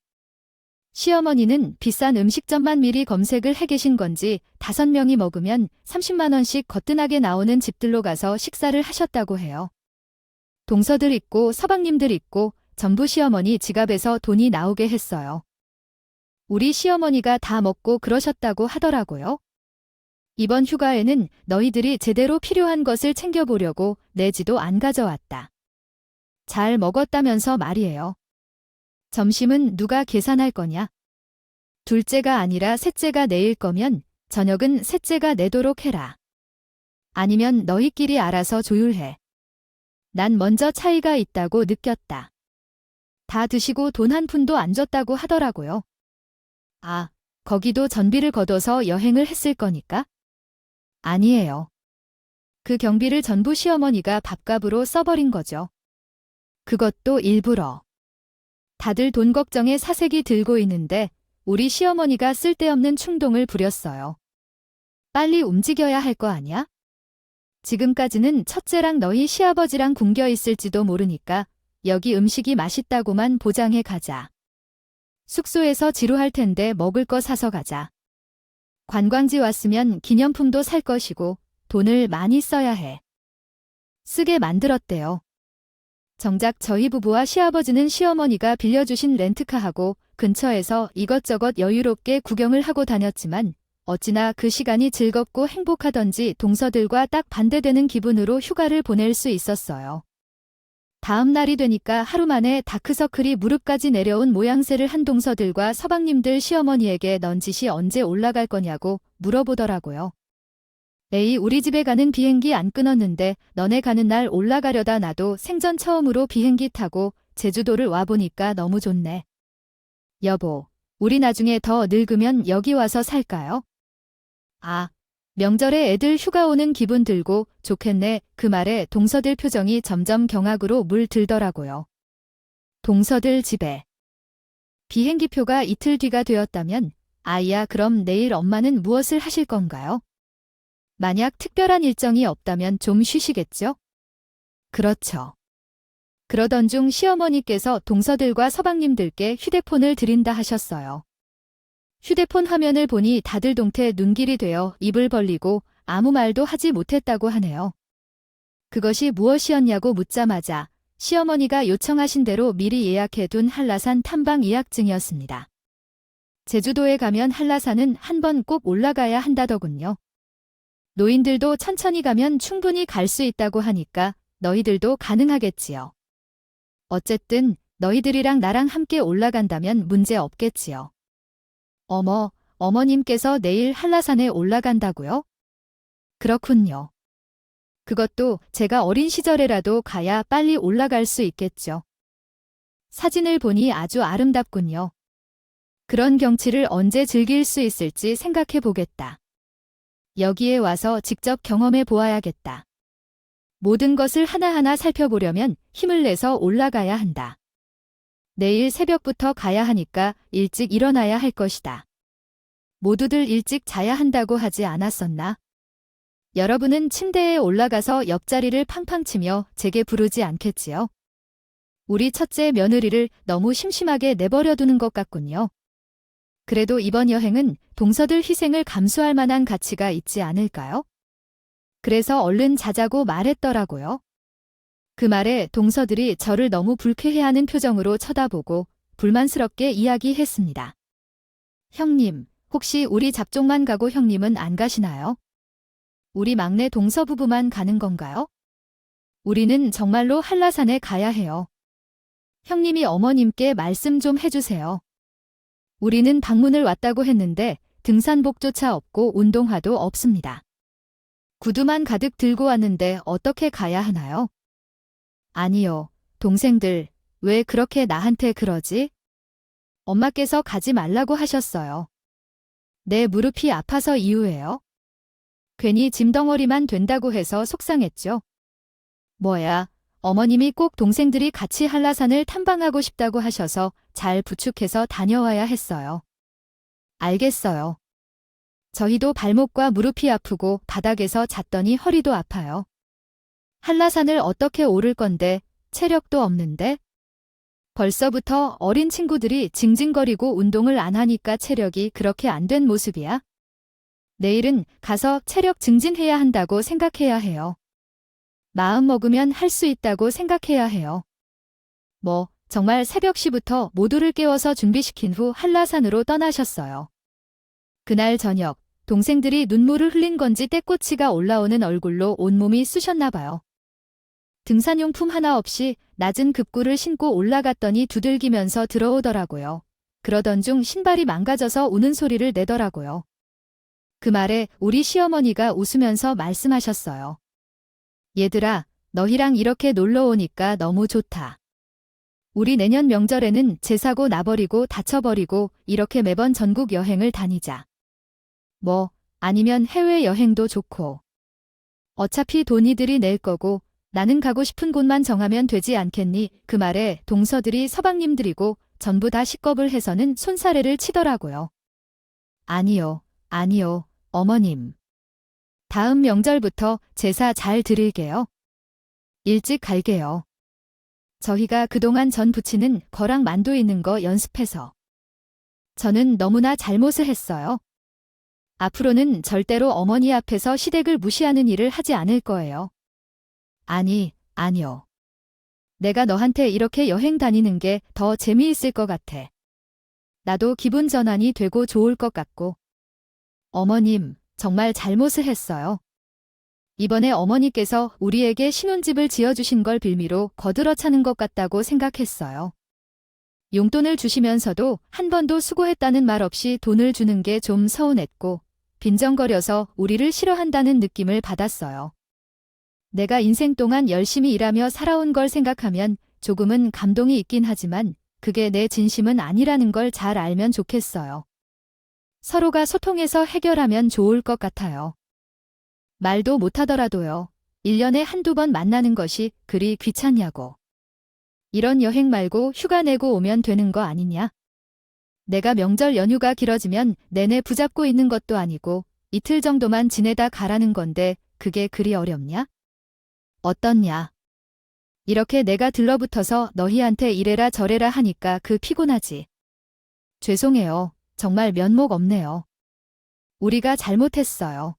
시어머니는 비싼 음식점만 미리 검색을 해 계신 건지 5명이 먹으면 30만 원씩 거뜬하게 나오는 집들로 가서 식사를 하셨다고 해요. 동서들 있고 서방님들 있고 전부 시어머니 지갑에서 돈이 나오게 했어요. 우리 시어머니가 다 먹고 그러셨다고 하더라고요. 이번 휴가에는 너희들이 제대로 필요한 것을 챙겨보려고 내지도 안 가져왔다. 잘 먹었다면서 말이에요. 점심은 누가 계산할 거냐? 둘째가 아니라 셋째가 내일 거면 저녁은 셋째가 내도록 해라. 아니면 너희끼리 알아서 조율해. 난 먼저 차이가 있다고 느꼈다. 다 드시고 돈 한 푼도 안 줬다고 하더라고요. 아, 거기도 전비를 걷어서 여행을 했을 거니까? 아니에요. 그 경비를 전부 시어머니가 밥값으로 써버린 거죠. 그것도 일부러. 다들 돈 걱정에 사색이 들고 있는데 우리 시어머니가 쓸데없는 충동을 부렸어요. 빨리 움직여야 할 거 아니야? 지금까지는 첫째랑 너희 시아버지랑 굶겨 있을지도 모르니까 여기 음식이 맛있다고만 보장해 가자. 숙소에서 지루할 텐데 먹을 거 사서 가자. 관광지 왔으면 기념품도 살 것이고 돈을 많이 써야 해. 쓰게 만들었대요. 정작 저희 부부와 시아버지는 시어머니가 빌려주신 렌트카하고 근처에서 이것저것 여유롭게 구경을 하고 다녔지만 어찌나 그 시간이 즐겁고 행복하던지 동서들과 딱 반대되는 기분으로 휴가를 보낼 수 있었어요. 다음 날이 되니까 하루 만에 다크서클이 무릎까지 내려온 모양새를 한 동서들과 서방님들 시어머니에게 넌 짓이 언제 올라갈 거냐고 물어보더라고요. 에이, 우리 집에 가는 비행기 안 끊었는데 너네 가는 날 올라가려다 나도 생전 처음으로 비행기 타고 제주도를 와보니까 너무 좋네. 여보, 우리 나중에 더 늙으면 여기 와서 살까요? 아, 명절에 애들 휴가 오는 기분 들고 좋겠네. 그 말에 동서들 표정이 점점 경악으로 물들더라고요. 동서들 집에. 비행기표가 이틀 뒤가 되었다면 아이야, 그럼 내일 엄마는 무엇을 하실 건가요? 만약 특별한 일정이 없다면 좀 쉬시겠죠? 그렇죠. 그러던 중 시어머니께서 동서들과 서방님들께 휴대폰을 드린다 하셨어요. 휴대폰 화면을 보니 다들 동태 눈길이 되어 입을 벌리고 아무 말도 하지 못했다고 하네요. 그것이 무엇이었냐고 묻자마자 시어머니가 요청하신 대로 미리 예약해둔 한라산 탐방 예약증이었습니다. 제주도에 가면 한라산은 한 번 꼭 올라가야 한다더군요. 노인들도 천천히 가면 충분히 갈 수 있다고 하니까 너희들도 가능하겠지요. 어쨌든 너희들이랑 나랑 함께 올라간다면 문제 없겠지요. 어머, 어머님께서 내일 한라산에 올라간다고요? 그렇군요. 그것도 제가 어린 시절에라도 가야 빨리 올라갈 수 있겠죠. 사진을 보니 아주 아름답군요. 그런 경치를 언제 즐길 수 있을지 생각해 보겠다. 여기에 와서 직접 경험해 보아야겠다. 모든 것을 하나하나 살펴보려면 힘을 내서 올라가야 한다. 내일 새벽부터 가야 하니까 일찍 일어나야 할 것이다. 모두들 일찍 자야 한다고 하지 않았었나? 여러분은 침대에 올라가서 옆자리를 팡팡 치며 제게 부르지 않겠지요? 우리 첫째 며느리를 너무 심심하게 내버려 두는 것 같군요. 그래도 이번 여행은 동서들 희생을 감수할 만한 가치가 있지 않을까요? 그래서 얼른 자자고 말했더라고요. 그 말에 동서들이 저를 너무 불쾌해하는 표정으로 쳐다보고 불만스럽게 이야기했습니다. 형님, 혹시 우리 잡종만 가고 형님은 안 가시나요? 우리 막내 동서 부부만 가는 건가요? 우리는 정말로 한라산에 가야 해요. 형님이 어머님께 말씀 좀 해주세요. 우리는 방문을 왔다고 했는데 등산복조차 없고 운동화도 없습니다. 구두만 가득 들고 왔는데 어떻게 가야 하나요? 아니요, 동생들, 왜 그렇게 나한테 그러지? 엄마께서 가지 말라고 하셨어요. 내 무릎이 아파서 이유예요. 괜히 짐덩어리만 된다고 해서 속상했죠. 뭐야, 어머님이 꼭 동생들이 같이 한라산을 탐방하고 싶다고 하셔서 잘 부축해서 다녀와야 했어요. 알겠어요. 저희도 발목과 무릎이 아프고 바닥에서 잤더니 허리도 아파요. 한라산을 어떻게 오를 건데 체력도 없는데? 벌써부터 어린 친구들이 징징거리고 운동을 안 하니까 체력이 그렇게 안 된 모습이야? 내일은 가서 체력 증진해야 한다고 생각해야 해요. 마음 먹으면 할 수 있다고 생각해야 해요. 정말 새벽 시부터 모두를 깨워서 준비시킨 후 한라산으로 떠나셨어요. 그날 저녁, 동생들이 눈물을 흘린 건지 떼꼬치가 올라오는 얼굴로 온몸이 쑤셨나 봐요. 등산용품 하나 없이 낮은 급구를 신고 올라갔더니 두들기면서 들어오더라고요. 그러던 중 신발이 망가져서 우는 소리를 내더라고요. 그 말에 우리 시어머니가 웃으면서 말씀하셨어요. 얘들아, 너희랑 이렇게 놀러 오니까 너무 좋다. 우리 내년 명절에는 제사고 나버리고 다쳐버리고 이렇게 매번 전국 여행을 다니자. 아니면 해외여행도 좋고. 어차피 돈 이들이 낼 거고 나는 가고 싶은 곳만 정하면 되지 않겠니? 그 말에 동서들이 서방님들이고 전부 다 식겁을 해서는 손사래를 치더라고요. 아니요, 어머님. 다음 명절부터 제사 잘 드릴게요. 일찍 갈게요. 저희가 그동안 전 부치는 거랑 만두 있는 거 연습해서. 저는 너무나 잘못을 했어요. 앞으로는 절대로 어머니 앞에서 시댁을 무시하는 일을 하지 않을 거예요. 아니요. 내가 너한테 이렇게 여행 다니는 게 더 재미있을 것 같아. 나도 기분 전환이 되고 좋을 것 같고. 어머님, 정말 잘못을 했어요. 이번에 어머니께서 우리에게 신혼집을 지어주신 걸 빌미로 거들어 차는 것 같다고 생각했어요. 용돈을 주시면서도 한 번도 수고했다는 말 없이 돈을 주는 게 좀 서운했고 빈정거려서 우리를 싫어한다는 느낌을 받았어요. 내가 인생 동안 열심히 일하며 살아온 걸 생각하면 조금은 감동이 있긴 하지만 그게 내 진심은 아니라는 걸 잘 알면 좋겠어요. 서로가 소통해서 해결하면 좋을 것 같아요. 말도 못하더라도요. 1년에 한두 번 만나는 것이 그리 귀찮냐고. 이런 여행 말고 휴가 내고 오면 되는 거 아니냐? 내가 명절 연휴가 길어지면 내내 붙잡고 있는 것도 아니고 이틀 정도만 지내다 가라는 건데 그게 그리 어렵냐? 어떻냐? 이렇게 내가 들러붙어서 너희한테 이래라 저래라 하니까 그 피곤하지. 죄송해요. 정말 면목 없네요. 우리가 잘못했어요.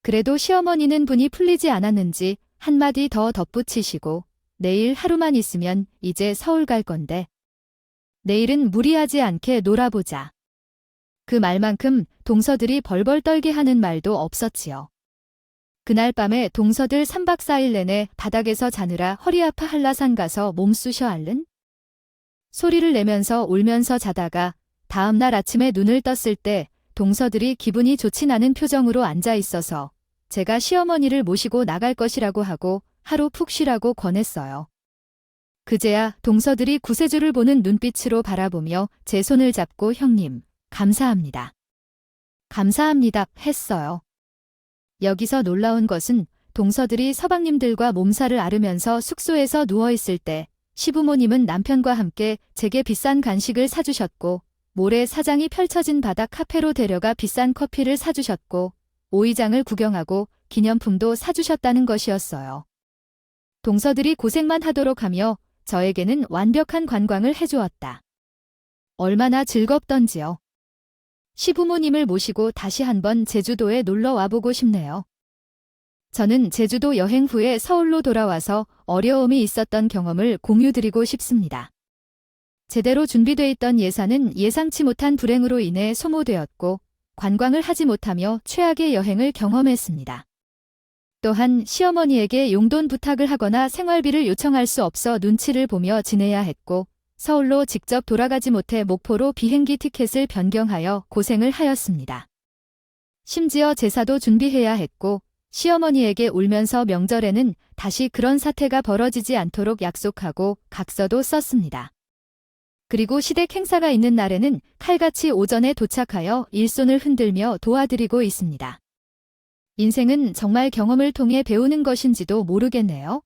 그래도 시어머니는 분이 풀리지 않았는지 한마디 더 덧붙이시고 내일 하루만 있으면 이제 서울 갈 건데 내일은 무리하지 않게 놀아보자. 그 말만큼 동서들이 벌벌 떨게 하는 말도 없었지요. 그날 밤에 동서들 3박 4일 내내 바닥에서 자느라 허리 아파 한라산 가서 몸쑤셔 앓는 소리를 내면서 울면서 자다가 다음날 아침에 눈을 떴을 때 동서들이 기분이 좋진 않은 표정으로 앉아 있어서 제가 시어머니를 모시고 나갈 것이라고 하고 하루 푹 쉬라고 권했어요. 그제야 동서들이 구세주를 보는 눈빛으로 바라보며 제 손을 잡고 형님, 감사합니다. 감사합니다 했어요. 여기서 놀라운 것은 동서들이 서방님들과 몸살을 앓으면서 숙소에서 누워있을 때 시부모님은 남편과 함께 제게 비싼 간식을 사주셨고 모래 사장이 펼쳐진 바닥 카페로 데려가 비싼 커피를 사주셨고 오이장을 구경하고 기념품도 사주셨다는 것이었어요. 동서들이 고생만 하도록 하며 저에게는 완벽한 관광을 해주었다. 얼마나 즐겁던지요. 시부모님을 모시고 다시 한번 제주도에 놀러 와보고 싶네요. 저는 제주도 여행 후에 서울로 돌아와서 어려움이 있었던 경험을 공유드리고 싶습니다. 제대로 준비돼 있던 예산은 예상치 못한 불행으로 인해 소모되었고 관광을 하지 못하며 최악의 여행을 경험했습니다. 또한 시어머니에게 용돈 부탁을 하거나 생활비를 요청할 수 없어 눈치를 보며 지내야 했고 서울로 직접 돌아가지 못해 목포로 비행기 티켓을 변경하여 고생을 하였습니다. 심지어 제사도 준비해야 했고 시어머니에게 울면서 명절에는 다시 그런 사태가 벌어지지 않도록 약속하고 각서도 썼습니다. 그리고 시댁 행사가 있는 날에는 칼같이 오전에 도착하여 일손을 흔들며 도와드리고 있습니다. 인생은 정말 경험을 통해 배우는 것인지도 모르겠네요.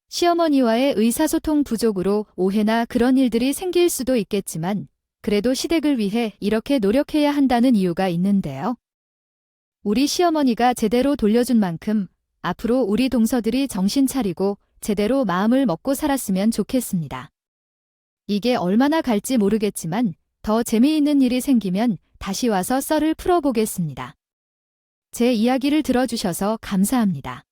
시어머니와의 의사소통 부족으로 오해나 그런 일들이 생길 수도 있겠지만 그래도 시댁을 위해 이렇게 노력해야 한다는 이유가 있는데요. 우리 시어머니가 제대로 돌려준 만큼 앞으로 우리 동서들이 정신 차리고 제대로 마음을 먹고 살았으면 좋겠습니다. 이게 얼마나 갈지 모르겠지만 더 재미있는 일이 생기면 다시 와서 썰을 풀어보겠습니다. 제 이야기를 들어주셔서 감사합니다.